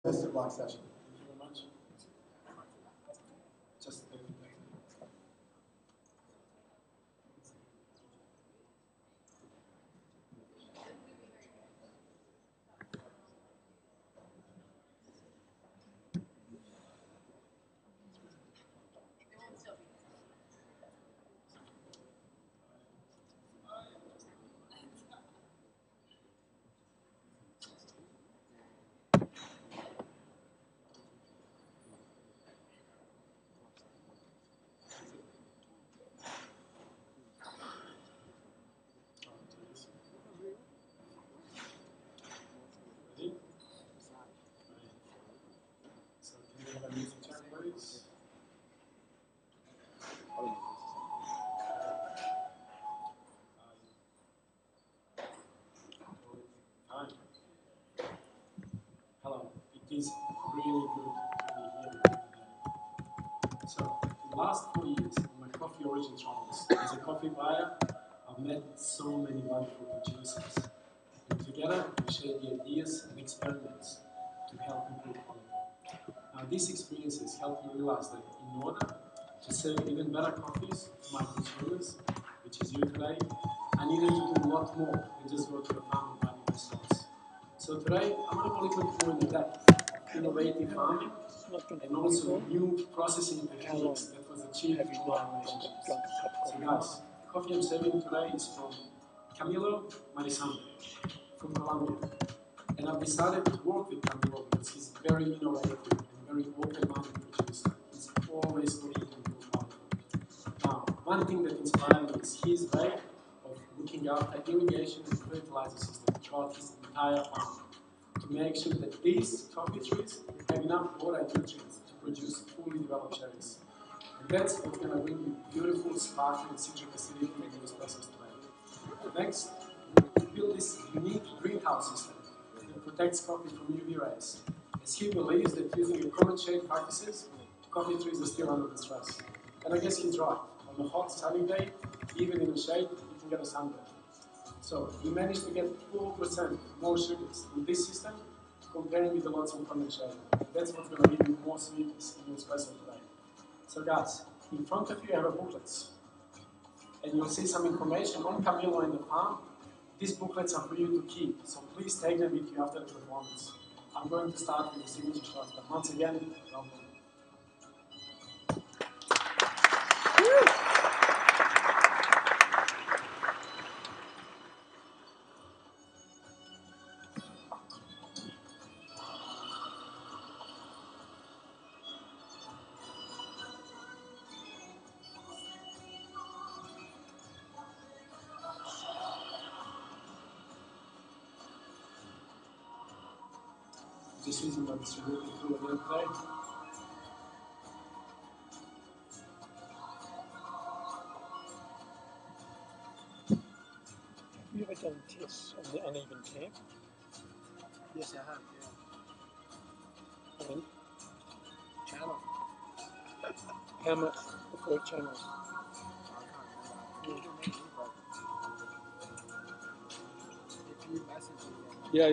Masterclass session. Thank you very much. Just ready? So can we have a music check, please? Hi. Hello. It is really good to be here today. So, in the last 4 years, on my coffee origin travels, as a coffee buyer, I've met so many wonderful producers. And together, we share the ideas and experiments to help improve quality. Now, these experiences helped me realize that in order to serve even better coffees to my consumers, which is you today, I needed to do a lot more than just go to the farm and buy the results. So today, I'm going to go a little bit more in depth of innovative farming and also new processing techniques that was achieved through our relationships. So guys, the coffee I'm serving today is from Camilo Marisante from Colombia. And I've decided to work with Camilo because he's very innovative and very open-minded producer. He's always looking to improve quality. Now, one thing that inspired me is his way of looking after irrigation and fertilizer system throughout his entire farm to make sure that these coffee trees have enough water and nutrients to produce fully developed cherries. And that's what's going to bring you beautiful, sparkling citric acidity in your espressos today. Next, we build this unique greenhouse system that protects coffee from UV rays, as he believes that using a common shade practices, coffee trees are still under the stress. And I guess he's right. On a hot, sunny day, even in the shade, you can get a sunburn. So we managed to get 4% more sugars in this system comparing with the lots of common shade. That's what's going to give you more sweetness in your espresso today. So guys, in front of you have a booklet. And you'll see some information on Camilo and the farm. These booklets are for you to keep, so please take them with you after the performance. I'm going to start with the signature shots, but once again, welcome. Just using my distributor tool again today. Have you ever done tests on the uneven tap? Yes, I have. Yeah. And Channel. how much before channels? I can't remember. If you message me, Yeah.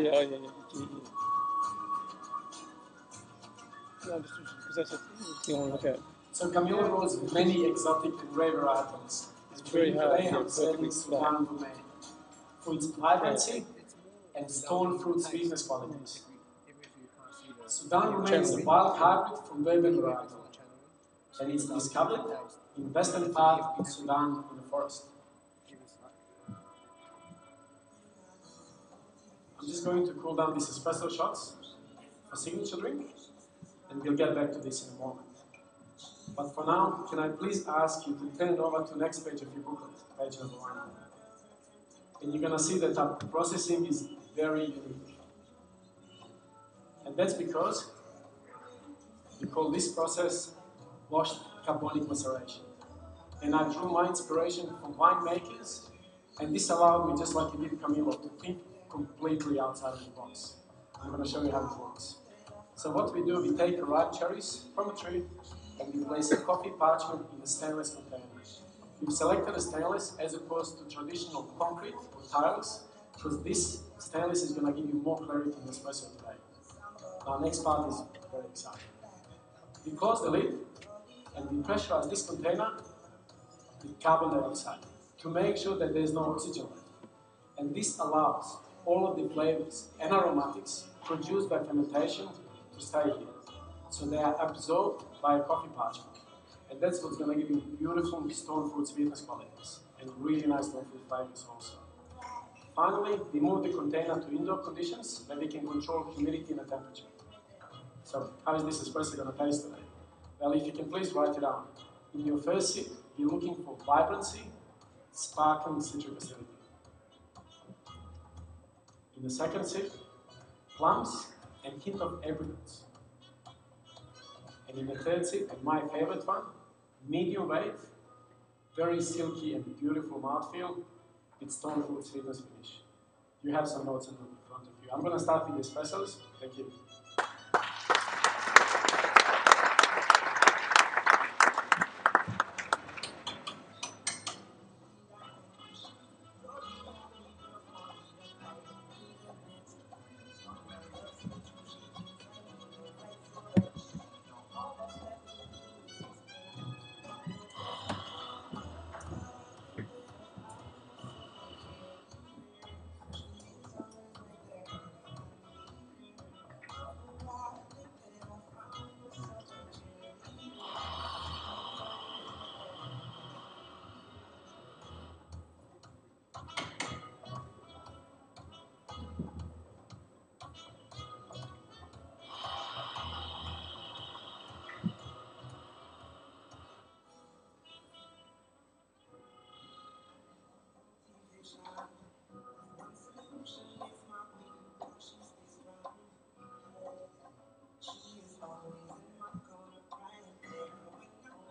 No, just because that's a thing I want to look at. So Camilo grows many exotic and rare varieties. It's very hard Today to I'm get selling perfectly Sudan Gourmet for its vibrancy and stone fruit sweetness qualities. Sudan Gourmet is a wild hybrid from Durban varietal, and it's discovered in western part in Sudan in the forest. I'm just going to cool down these espresso shots for signature drink, and we'll get back to this in a moment. But for now, can I please ask you to turn over to the next page of your booklet, page number 1. And you're going to see that our processing is very unique. And that's because we call this process washed carbonic maceration. And I drew my inspiration from winemakers, and this allowed me, just like it did Camilo, to think completely outside of the box. I'm going to show you how it works. So what we do, we take ripe cherries from a tree, and we place a coffee parchment in a stainless container. We've selected a stainless as opposed to traditional concrete or tiles, because this stainless is going to give you more clarity in the espresso today. Now, next part is very exciting. We close the lid and we pressurize this container with carbon dioxide to make sure that there is no oxygen left. And this allows all of the flavors and aromatics produced by fermentation to stay here. So they are absorbed by a coffee parchment. And that's what's going to give you beautiful stone fruit sweetness qualities and really nice stone fruit flavors also. Finally, we move the container to indoor conditions where we can control humidity and the temperature. So how is this espresso going to taste today? Well, if you can please write it down. In your first sip, you're looking for vibrancy, sparkling citric acidity. In the second sip, plums and hint of apricots. And in the third sip, and my favorite one, medium weight, very silky and beautiful mouthfeel with stone fruit sweetness finish. You have some notes in front of you. I'm going to start with the espressos. Thank you.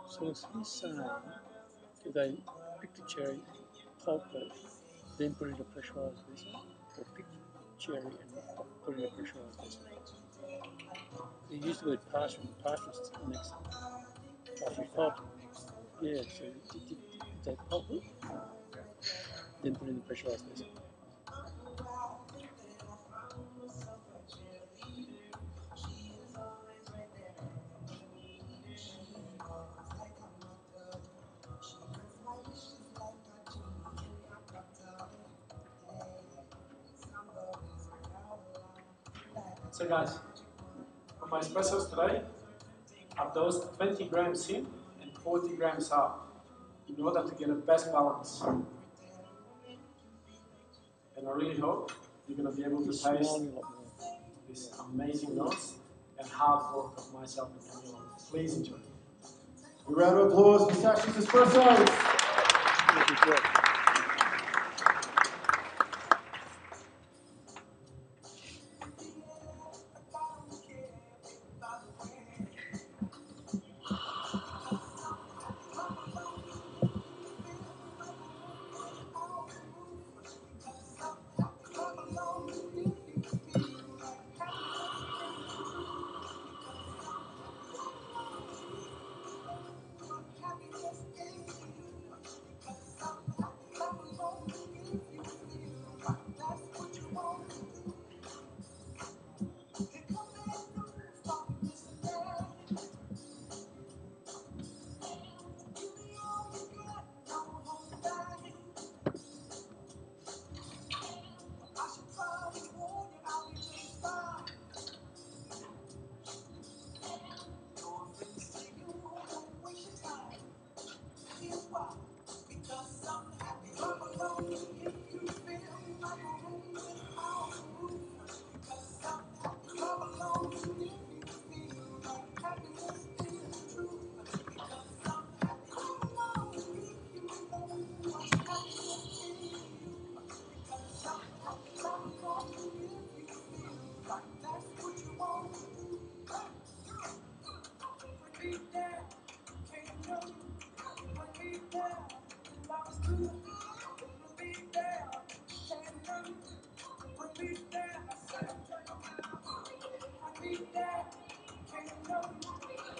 So is he saying that they pick the cherry, pulp it, then put it in a pressurised vessel, or pick the cherry and put it in a pressurised vessel? He used the word partial next. Partial pulp. Yeah, so did they pulp it, then put it in the pressurised vessel? So guys, for my espressos today, I've dosed 20 grams in and 40 grams out in order to get a best balance. And I really hope you're going to be able to taste these amazing notes and hard work of myself and Camilo. Please enjoy. A round of applause for Sasa Sestic.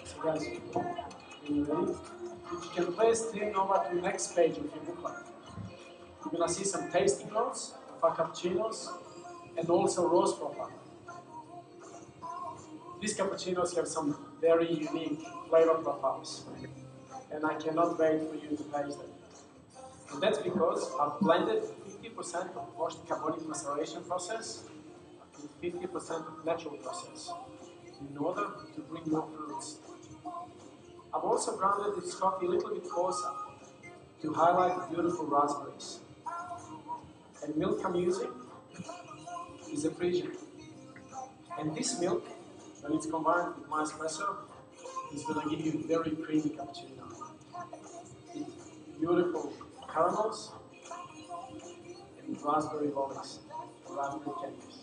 So guys, are you ready? If you can please turn over to the next page of your booklet. You're going to see some tasting notes of our cappuccinos and also roast profile. These cappuccinos have some very unique flavor profiles, and I cannot wait for you to taste them. And that's because I've blended 50% of washed carbonic maceration process with 50% of natural process in order to bring more fruits. I've also grounded this coffee a little bit coarser to highlight the beautiful raspberries. And milk I'm using is a Frisian. And this milk, when it's combined with my espresso, is going to give you a very creamy cappuccino. With beautiful caramels and raspberry lollies, raspberry candies.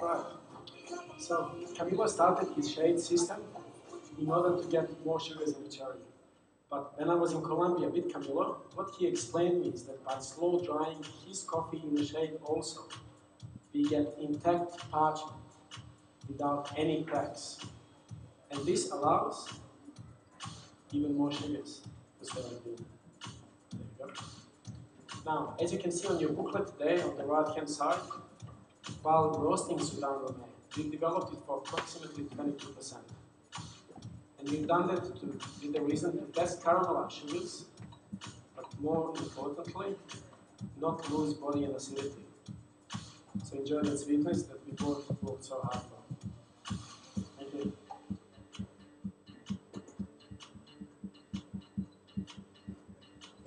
Right. So Camilo started his shade system in order to get more sugars in the cherry. But when I was in Colombia with Camilo, what he explained me is that by slow drying his coffee in the shade also, we get intact parchment without any cracks. And this allows even more sugars to stay on the. There you go. Now, as you can see on your booklet today, on the right-hand side, while roasting Sudan Rome, we developed it for approximately 22%. And we've done that with the reason to test caramel sugars, but more importantly, not lose body and acidity. So enjoy that sweetness that we both worked so hard for. Thank you.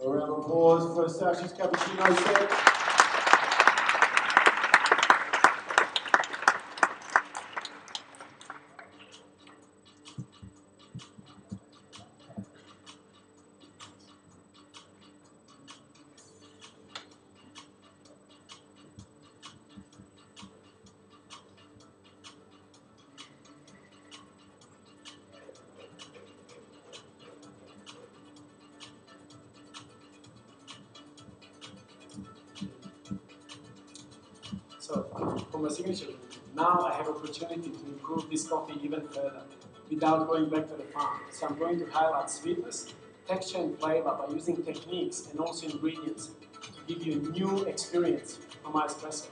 A round of applause for Sasa's cappuccino set. So, for my signature, now I have opportunity to improve this coffee even further without going back to the farm. So I'm going to highlight sweetness, texture and flavor by using techniques and also ingredients to give you a new experience from my espresso.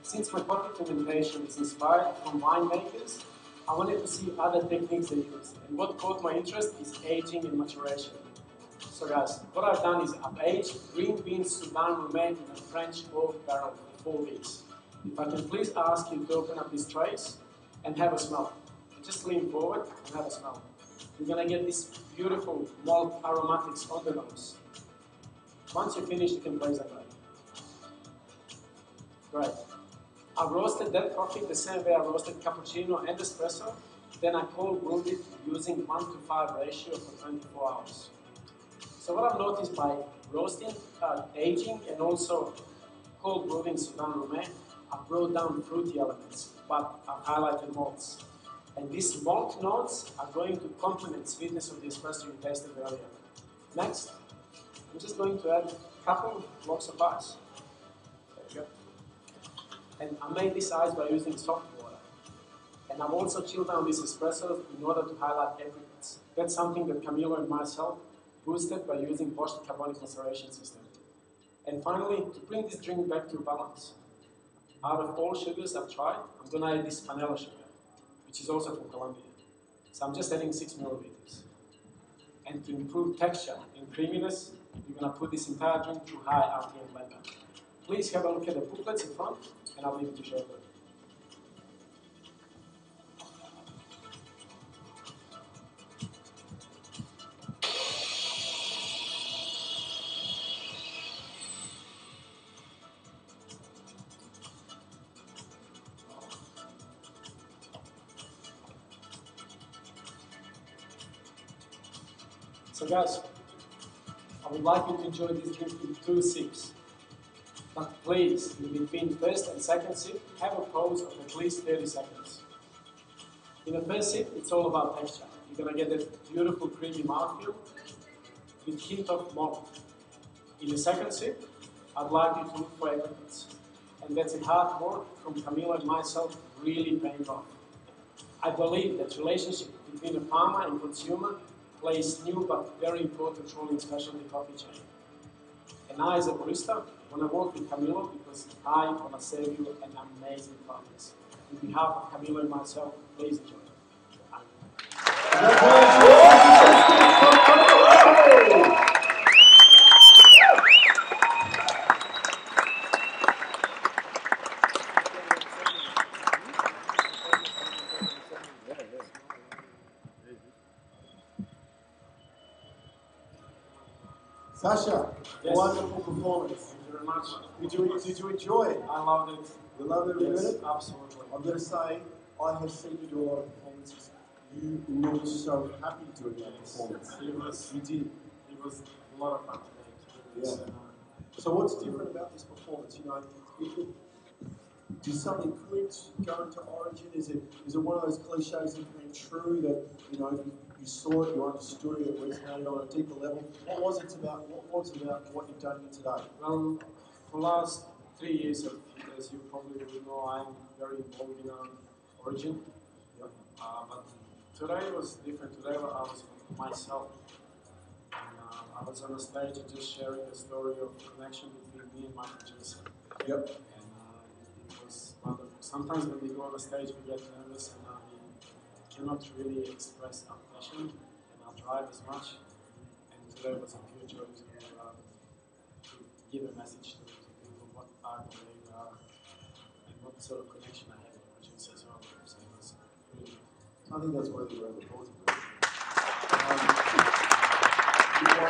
Since my coffee fermentation is inspired from winemakers, I wanted to see other techniques they use. And what caught my interest is aging and maturation. So guys, what I've done is I've aged green beans Sudan Rome in a French oak barrel for 4 weeks. If I can please ask you to open up these trays and have a smell. Just lean forward and have a smell. You're going to get this beautiful malt aromatics on the nose. Once you finish, you can place it away. Great. I roasted that coffee the same way I roasted cappuccino and espresso. Then I cold brewed it using 1:5 ratio for 24 hours. So what I've noticed by roasting, aging, and also cold brewing Sudan Rome, I've brought down fruity elements, but I've highlighted malts. And these malt notes are going to complement sweetness of the espresso you tasted earlier. Next, I'm just going to add a couple blocks of ice. There you go. And I made this ice by using soft water. And I've also chilled down this espresso in order to highlight apricots. That's something that Camilo and myself boosted by using Bosch carbonic maceration system. And finally, to bring this drink back to balance, out of all sugars I've tried, I'm going to add this vanilla sugar, which is also from Colombia. So I'm just adding 6 milliliters. And to improve texture and creaminess, you're going to put this entire drink through high RPM blender. Please have a look at the booklets in front, and I'll leave it to show you. So guys, I would like you to enjoy this drink in 2 sips. But please, in between first and second sip, have a pause of at least 30 seconds. In the first sip, it's all about texture. You're gonna get that beautiful creamy mouthfeel with hint of malt. In the second sip, I'd like you to look for evidence. And that's a hard work from Camilo and myself really paying off. I believe that relationship between a farmer and consumer plays new but very important role in specialty coffee chain. And I, as a barista, want to work with Camilo because I want to serve you an amazing coffees. On behalf of Camilo and myself, please enjoy. Sasha, Yes. wonderful performance. Thank you very much. Did you enjoy it? I loved it. You love every Yes, minute? absolutely. I'm going to say, I have seen you do a lot of performances. You looked so happy doing that performance. You did. It was a lot of fun today. Yeah. So what's different about this performance? You know, did something click going to Origin? Is it one of those cliches that came true that, you know, you saw it, you understood it, it resonated on a deeper level? What was it about what you've done here today? Well, for the last 3 years, as you probably will know, I'm very involved in Origin. Yep. But today was different. Today I was myself. And I was on the stage and just sharing the story of connection between me and my producer. Yep. And it was wonderful. Sometimes when we go on the stage, we get nervous and we cannot really express our passion and our drive as much. And today was a pure joy to give a message to people what I believe and what sort of connection I had with the producer as well. So it was really I think that's worthy of applause.